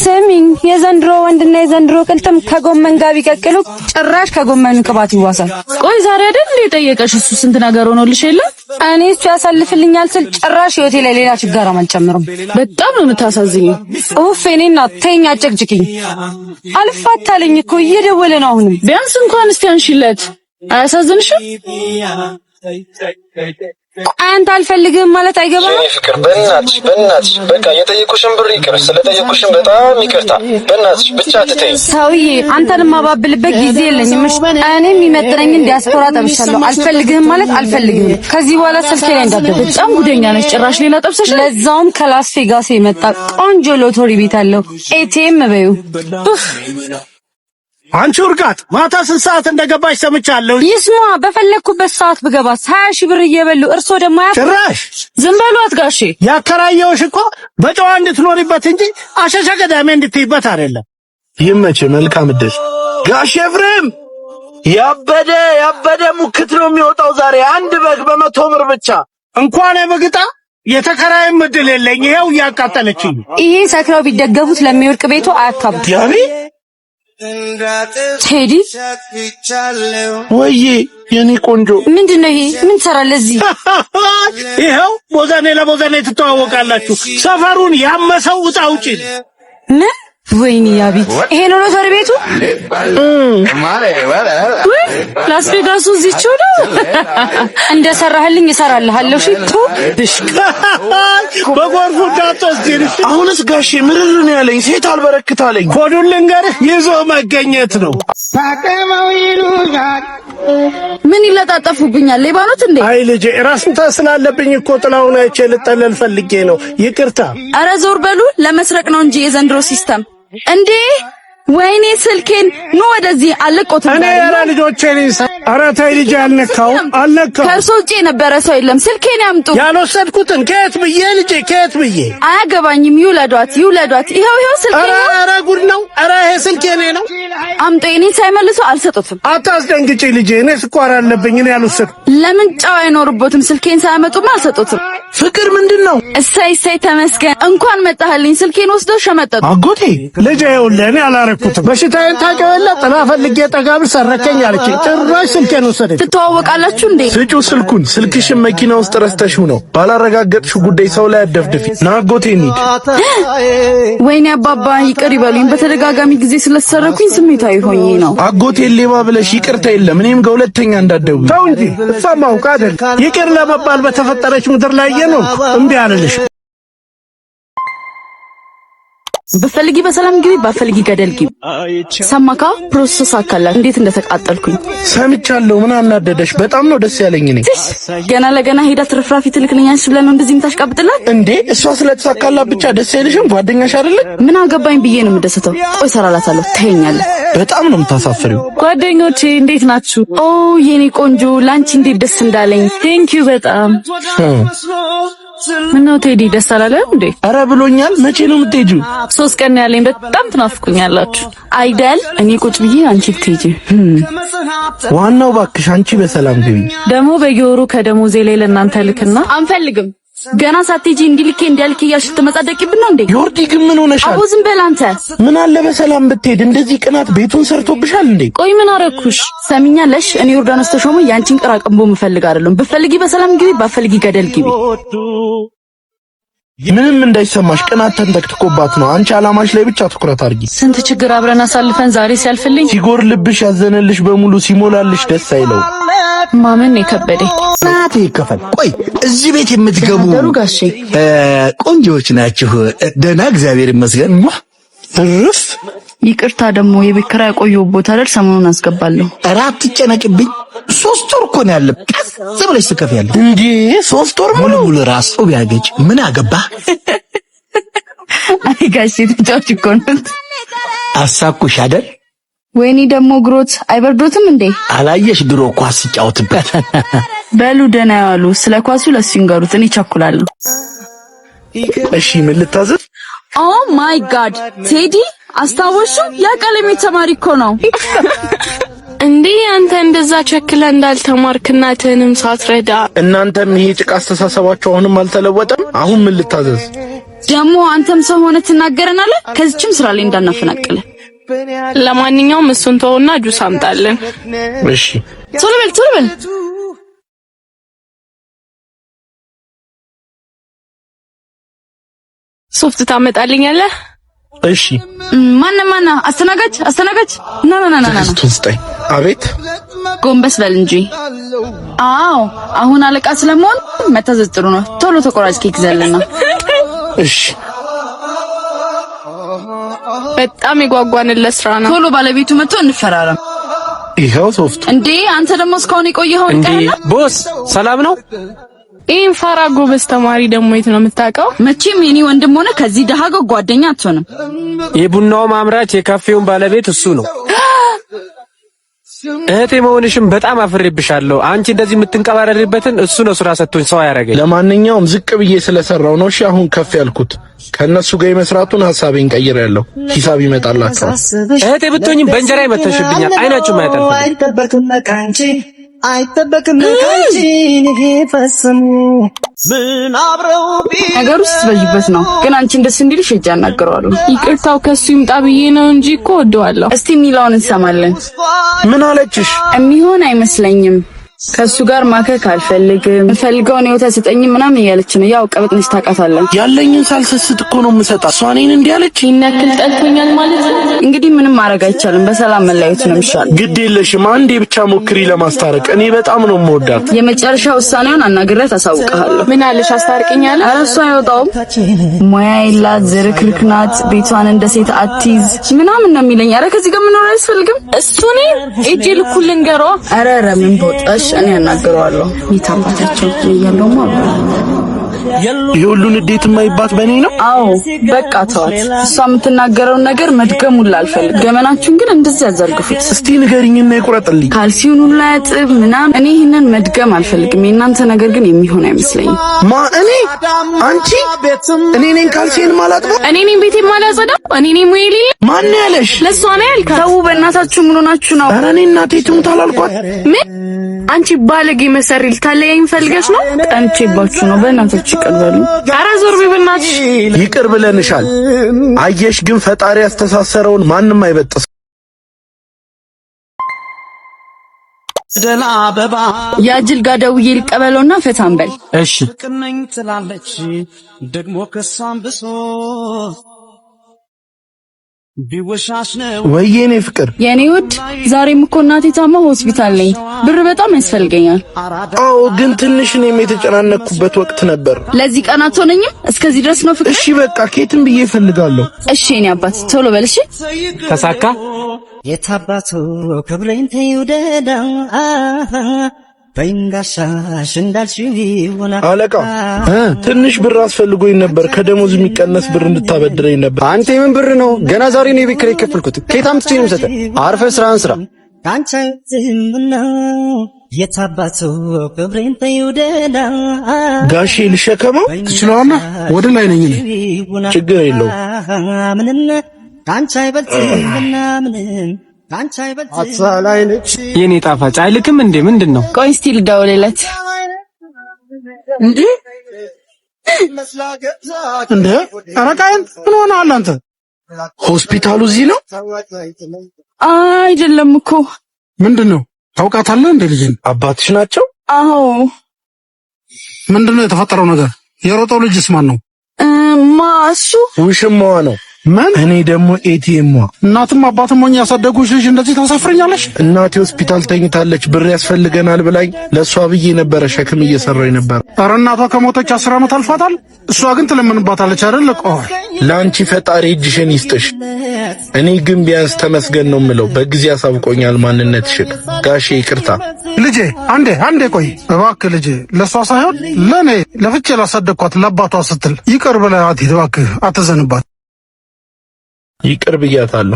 ስሚኝ የዘንድሮ ወንድና የዘንድሮ ቅልጥም ከጎመን ጋር ቢቀቅሉ ጭራሽ ከጎመን ቅባት ይዋሳል። ቆይ ዛሬ አይደል እንዴ ጠየቀሽ? እሱ ስንት ነገር ሆኖልሽ የለ? እኔ እሱ ያሳልፍልኛል ስል ጭራሽ ህይወቴ ላይ ሌላ ችግር አልጨምርም። በጣም ነው የምታሳዝኝ። ኡፍ እኔና ተኛ አጨቅጭቅኝ። አልፋታለኝ እኮ እየደወለ ነው አሁንም። ቢያንስ እንኳን እስቲ አንሺለት። አያሳዝንሽም? አንተ አልፈልግም ማለት አይገባም። የኔ ፍቅር በእናትሽ በቃ የጠየቁሽን ብር ይቅር። ስለጠየቁሽን በጣም ይቅርታ። በእናትሽ ብቻ አትተይ። ሰውዬ አንተን ማባብልበት ጊዜ የለኝም። እኔ የሚመጥነኝን ዲያስፖራ ጠብሻለሁ። አልፈልግህም ማለት አልፈልግህም። ከዚህ በኋላ ስልኬ ላይ እንዳትደውል። በጣም ጉደኛ ነሽ። ጭራሽ ሌላ ጠብሰሽ፣ ለዛውም ከላስ ቬጋስ የመጣ ቆንጆ ሎተሪ ቤት አለው። ኤቲኤም በዩ አንቺ ውርጋት ማታ 6 ሰዓት እንደገባሽ ሰምቻለሁ። ይስማ በፈለኩበት ሰዓት ብገባስ 20 ሺህ ብር እየበሉ እርሶ ደግሞ ጭራሽ ዝም በሏት ጋሼ። ያከራየውሽ እኮ በጨዋ እንድትኖሪበት እንጂ አሸሸ ገዳሜ እንድትይበት አይደለም። ይመች መልካም እድል ጋሼ ኤፍሬም። ያበደ ሙክት ነው የሚወጣው ዛሬ። አንድ በግ በ100 ብር ብቻ። እንኳን የበግጣ የተከራይም እድል የለኝ። ይሄው እያቃጠለችኝ። ይሄ ሰክረው ቢደገፉት ለሚወርቅ ቤቱ አያካብዱ። ያኔ ቴዲ ወይዬ የኔ ቆንጆ ምንድነው ይሄ? ምን ትሰራለህ እዚህ? ይሄው ቦዛኔ ለቦዛኔ ትተዋወቃላችሁ። ሰፈሩን ያመሰው ውጣ ውጪ። ምን? ወይኔ ያቢት ይሄ ነው ሎተሪ ቤቱ? ላስ ቬጋሱ እዚች ነው። እንደሰራህልኝ እሰራልሃለሁ። ሽቱ በጎርፉ ዳጦስቲን። አሁንስ ጋሼ ምርር ነው ያለኝ። ሴት አልበረክታለኝ። ኮዱን ልንገርህ ይዞ መገኘት ነው። ምን ይለጣጠፉብኛል? ሌባኖት እንዴ? አይ ልጄ ራስን ታስላለብኝ እኮ ጥላውን አይቼ ልጠለል ፈልጌ ነው። ይቅርታ። ኧረ ዞር በሉ። ለመስረቅ ነው እንጂ የዘንድሮ ሲስተም እንዴ! ወይኔ ስልኬን ኑ ወደዚህ አለቆት። እኔ ያራ ልጆቼን ኧረ ተይ ልጄ አልነካው። ከእርሶ ውጪ የነበረ ሰው የለም። ስልኬን ያምጡ። ያልወሰድኩትን ከየት ብዬ ልጄ ከየት ብዬ? አያገባኝም። ይውለዷት። ይኸው ስልኬ ነው። ኧረ ጉድ ነው። ኧረ ይሄ ስልኬ ነው። አምጡ። እኔን ሳይመልሱ አልሰጡትም። አታስደንግጪ ልጄ። እኔ ስኳር አለብኝ። እኔ ያልወሰድኩ። ለምን ጨው አይኖርቦትም? ስልኬን ሳያመጡማ አልሰጡትም። ፍቅር ምንድነው? እሰይ ተመስገን። እንኳን መጣህልኝ። ስልኬን ወስደው ሸመጠጡ። አጎቴ ልጄ ይኸውልህ እኔ አላረኩትም። በሽታዬን ታውቂው የለ ጥላ ፈልጌ ጠጋብል ሰረከኝ አለችኝ። ጭራሽ ስልኬን ወሰደች። ትተዋወቃላችሁ እንዴ? ስጪው ስልኩን። ስልክሽን መኪና ውስጥ ረስተሽው ነው። ባላረጋገጥሽው ጉዳይ ሰው ላይ አደፍድፊ። ና አጎቴ እንሂድ። ወይኔ አባባ ይቅር ይበሉኝ። በተደጋጋሚ ጊዜ ስለተሰረኩኝ ስሜታዊ ሆኜ ነው። አጎቴ ሌባ ብለሽ ይቅርታ የለም። እኔም ጋር ሁለተኛ እንዳትደውይ። ተው እንጂ እሷማ አውቃ አይደል ይቅር ለመባል በተፈጠረች ምድር ላይ ነው። እምቢ አልልሽ። በፈልጊ በሰላም ግቢ፣ ባፈልጊ ገደል ግቢ። ሰማካ ፕሮሰስ አካላት እንዴት እንደተቃጠልኩኝ ሰምቻለሁ። ምን አናደደሽ? በጣም ነው ደስ ያለኝ። እኔ ገና ለገና ሄዳ ትርፍራፊ ትልክልኛለች ብለህ ነው እንደዚህ የምታሽቃብጥላት እንዴ? እሷ ስለተሳካላት ብቻ ደስ አይልሽም? ጓደኛሽ አይደለ? ምን አገባኝ ብዬ ነው የምደሰተው። ቆይ ሰራላታለሁ። ተይኛለህ። በጣም ነው የምታሳፍሪው። ጓደኞቼ እንዴት ናችሁ? ኦ የኔ ቆንጆ ላንቺ እንዴት ደስ እንዳለኝ። ቴንኪው በጣም ምነው ቴዲ ደስ አላለህም እንዴ? አረ ብሎኛል። መቼ ነው የምትሄጂው? 3 ቀን ያለኝ። በጣም ትናፍቁኛላችሁ አይደል? እኔ ቁጭ ብዬ አንቺ ትሄጂ። ዋናው ባክሽ አንቺ በሰላም ግቢ። ደግሞ በየወሩ ከደሞዜ ላይ ለእናንተ ልክና አንፈልግም። ገና ሳትሄጂ እንዲልኬ እንዲያልክ እያልሽ ትመጻደቂብን ነው እንዴ? ዮርዲ ግን ምን ሆነሻል? አቦ ዝም በል አንተ። ምን አለ በሰላም ብትሄድ። እንደዚህ ቅናት ቤቱን ሰርቶብሻል እንዴ? ቆይ ምን አረኩሽ? ሰሚኛለሽ? እኔ ዮርዳኖስ ተሾመ ያንቺን ቅራቅምቦ ምፈልግ አይደለም። ብፈልጊ በሰላም ግቢ፣ ባፈልጊ ገደል ግቢ። ምንም እንዳይሰማሽ። ቅናት ተንተክትኮባት ነው። አንቺ አላማሽ ላይ ብቻ ትኩረት አድርጊ። ስንት ችግር አብረን አሳልፈን ዛሬ ሲያልፍልኝ ሲጎርልብሽ ያዘነልሽ በሙሉ ሲሞላልሽ ደስ አይለው። ማመን የከበደኝ ናት ይከፈል። ቆይ እዚህ ቤት የምትገቡ ጋሼ ቆንጆዎች ናችሁ። ደህና እግዚአብሔር ይመስገን። እርፍ ይቅርታ ደግሞ የቤት ኪራይ ያቆየው ቦታ አይደል? ሰሞኑን አስገባለሁ። ኧረ አትጨነቅብኝ። 3 ወር እኮ ነው ያለብህ። ቀስ ብለሽ ትከፍያለሽ። እንዴ 3 ወር ሙሉ ራስ ቢያገጭ ምን አገባ? አይ ጋሼ ተጫውቼ እኮ ነው። አሳኩሽ አይደል? ወይኔ ደግሞ ግሮት አይበርዶትም እንዴ? አላየሽ ድሮ ኳስ ሲጫወትበት። በሉ ደህና ያሉ። ስለ ኳሱ ለሱ ይንገሩት፣ እኔ ቸኩላለሁ። እሺ ምን ልታዘዝ? ኦ ማይ ጋድ ቴዲ አስታወሹ? ያ ቀለሜ ተማሪ እኮ ነው እንዴ! አንተ እንደዛ ቸክለ እንዳልተማርክ እናትህንም ሳትረዳ። እናንተም ይሄ ጭቃ አስተሳሰባችሁ አሁንም አልተለወጠም? አሁን ምን ልታዘዝ? ደግሞ አንተም ሰው ሆነ ትናገረናለህ። ከዚህም ስራ ላይ እንዳናፈናቅለ። ለማንኛውም እሱን ተውና ጁስ አምጣልን። እሺ ቶሎ በል። ሶፍት ታመጣልኛለህ? እሺ ማና አስተናጋጅ ና ስጠኝ። አቤት ጎንበስ በል እንጂ። አዎ አሁን አለቃ ስለመሆን መታዘዝ ጥሩ ነው። ቶሎ ተቆራጭ ኬክ ዘለና። እሺ በጣም የጓጓንለት ስራ ነው። ቶሎ ባለቤቱ መጥቶ እንፈራረም። ይሄው ሶፍቱ። እንዴ አንተ ደግሞ እስካሁን የቆየኸው እንዴ? ቦስ ሰላም ነው? ይሄን ፋራ ጎበዝ ተማሪ ደግሞ የት ነው የምታውቀው? መቼም የኔ ወንድም ሆነ ከዚህ ደሃ ጋር ጓደኛ አትሆንም። የቡናው ማምራች የካፌውን ባለቤት እሱ ነው። እህቴ መሆንሽም በጣም አፍሬብሻለሁ። አንቺ እንደዚህ የምትንቀባረሪበትን እሱ ነው ስራ ሰጥቶኝ ሰው ያደረገኝ። ለማንኛውም ዝቅ ብዬ ስለሰራው ነው። እሺ አሁን ከፍ ያልኩት ከነሱ ጋር የመስራቱን ሐሳቤን ቀይሬያለሁ። ሂሳብ ይመጣላችሁ። እህቴ ብትሆኝም በእንጀራ ይመተሽብኛል። አይናችሁ ማያጠልፍ አይጠበቅም ካንቺ ይሄ ፈጽሞ ምን አብረው ነገር ውስጥ በጅበት ነው። ግን አንቺ እንደስ እንዲልሽ እጅ አናግረዋለሁ። ይቅርታው ከሱ ይምጣ ብዬ ነው እንጂ እኮ ወደዋለሁ። እስቲ ሚላውን እንሰማለን። ምን አለችሽ? የሚሆን አይመስለኝም። ከሱ ጋር ማከክ አልፈልግም። ፈልገውን ህይወት ሰጠኝ ምናምን እያለች ነው። ያው ቀበጥ ነሽ ታውቃታለህ። ያለኝን ሳልሰስት እኮ ነው የምሰጣት። እሷ እኔን እንዲህ አለች። ይነክል ጠልቶኛል ማለት ነው። እንግዲህ ምንም ማድረግ አይቻልም። በሰላም መለያየት ነው የሚሻለው። ግድ የለሽም። አንዴ ብቻ ሞክሪ ለማስታረቅ። እኔ በጣም ነው የምወዳት። የመጨረሻ ውሳኔውን አናግሬያት አሳውቅሃለሁ። ምን አለሽ? አስታርቂኛለህ? ኧረ እሷ አይወጣውም። ሙያ የላት፣ ዝርክርክ ናት፣ ቤቷን እንደ ሴት አትይዝ ምናምን ነው የሚለኝ። ኧረ ከዚህ ጋር መኖር አያስፈልግም። እሱ እኔ እጄ ልኩል ልንገረዋ። ኧረ ምን ቦጣሽ? እኔ አናግረዋለሁ። ይታባታቸው እያለው የሁሉን እንዴት የማይባት በእኔ ነው። አዎ በቃ ተዋት። እሷ የምትናገረውን ነገር መድገሙን አልፈልግም። ገመናችሁን ግን እንደዚህ ያዘርግፉት። እስቲ ንገሪኝና ይቁረጥልኝ። ካልሲውን ሁሉ ያጥብ ምናምን። እኔ ይሄንን መድገም አልፈልግም። የእናንተ ነገር ግን የሚሆን አይመስለኝም። እኔ አንቺ እኔ ነኝ ካልሲን ማላጥበው? እኔ ነኝ ቤቴ ማላጸዳው? እኔ ነኝ ሙዬ ማን ያለሽ? ለሷ ነው ያልካት? ተው በእናታችሁ ምን ሆናችሁ ነው? ኧረ እኔ እናቴ ትሙት አላልኳት። ምን አንቺ ባለጌ መሰሪ ልታለያይኝ ፈልገሽ ነው? ቀንቼባችሁ ነው። በእናታችሁ ይቅር በሉ። ኧረ ዞር በይ በእናትሽ። ይቅር ብለንሻል። አየሽ ግን ፈጣሪ ያስተሳሰረውን ማንም አይበጥስ። ያጅል ጋር ደውዬ ልቀበለውና ፈታን በል። እሺ ቅነኝ ትላለች ደግሞ ከሷም ብሶ ቢወሻሽ ነው ወይኔ ፍቅር የኔ ውድ። ዛሬም እኮ እናቴ ታማ ሆስፒታል ነኝ። ብር በጣም ያስፈልገኛል። አዎ ግን ትንሽ እኔም የተጨናነኩበት ወቅት ነበር። ለዚህ ቀናት ሆነኝም እስከዚህ ድረስ ነው ፍቅር። እሺ በቃ ከየትም ብዬ እፈልጋለሁ። እሺ የኔ አባት ቶሎ በል። እሺ ተሳካ። የታባቱ ክብሬን ተይውደዳ በእንጋሻሽ እንዳልሽው ይሆናል። አለቃ ትንሽ ብር አስፈልጎኝ ነበር። ከደሞዝ የሚቀነስ ብር እንድታበድረኝ ነበር። አንተ የምን ብር ነው? ገና ዛሬ ነው የቤት ኪራይ የከፈልኩት። ከየት አምጥቼ ነው የምሰጠህ? አርፈህ ስራህን ስራ። ካንቺ ዝምና የታባቱ ክብሬን ተይውደዳ ጋሼ ልሸከመው ትችላለህ? ወደ ላይ ነኝ እኔ። ችግር የለውም። ምንም ካንቺ አይበልጥምና ምንም የኔ ጣፋጭ አይልክም እንዴ? ምንድን ነው? ቆይ እስቲ ልደውልለት። እንዴ አረቃየን ምን ሆነሃል አንተ? ሆስፒታሉ እዚህ ነው? አይደለም እኮ። ምንድነው? ታውቃታለህ እንዴ ልጅን? አባትሽ ናቸው? አዎ። ምንድነው የተፈጠረው ነገር? የሮጠው ልጅስ ማን ነው? እሱ ውሽማዋ ነው። ምን? እኔ ደግሞ ኤቲኤሟ። እናትም አባትም ሆኜ ያሳደጉሽ ልጅ እንደዚህ ታሳፍረኛለሽ? እናቴ ሆስፒታል ተኝታለች፣ ብር ያስፈልገናል ብላኝ ለሷ ብዬ ነበረ ሸክም እየሰራኝ ነበር። ኧረ እናቷ ከሞተች 10 ዓመት አልፏታል። እሷ ግን ትለምንባታለች አይደል? ቆይ ለአንቺ ፈጣሪ እጅሽን ይስጥሽ። እኔ ግን ቢያንስ ተመስገን ነው የምለው። በጊዜ አሳውቆኛል ማንነትሽን። ጋሼ ይቅርታ። ልጄ አንዴ ቆይ እባክህ ልጄ። ለሷ ሳይሆን ለኔ ለፍቼ ላሳደግኳት ለአባቷ ስትል ይቅር ብለህ እባክህ አትዘንባት። ይቅር ብያታለሁ።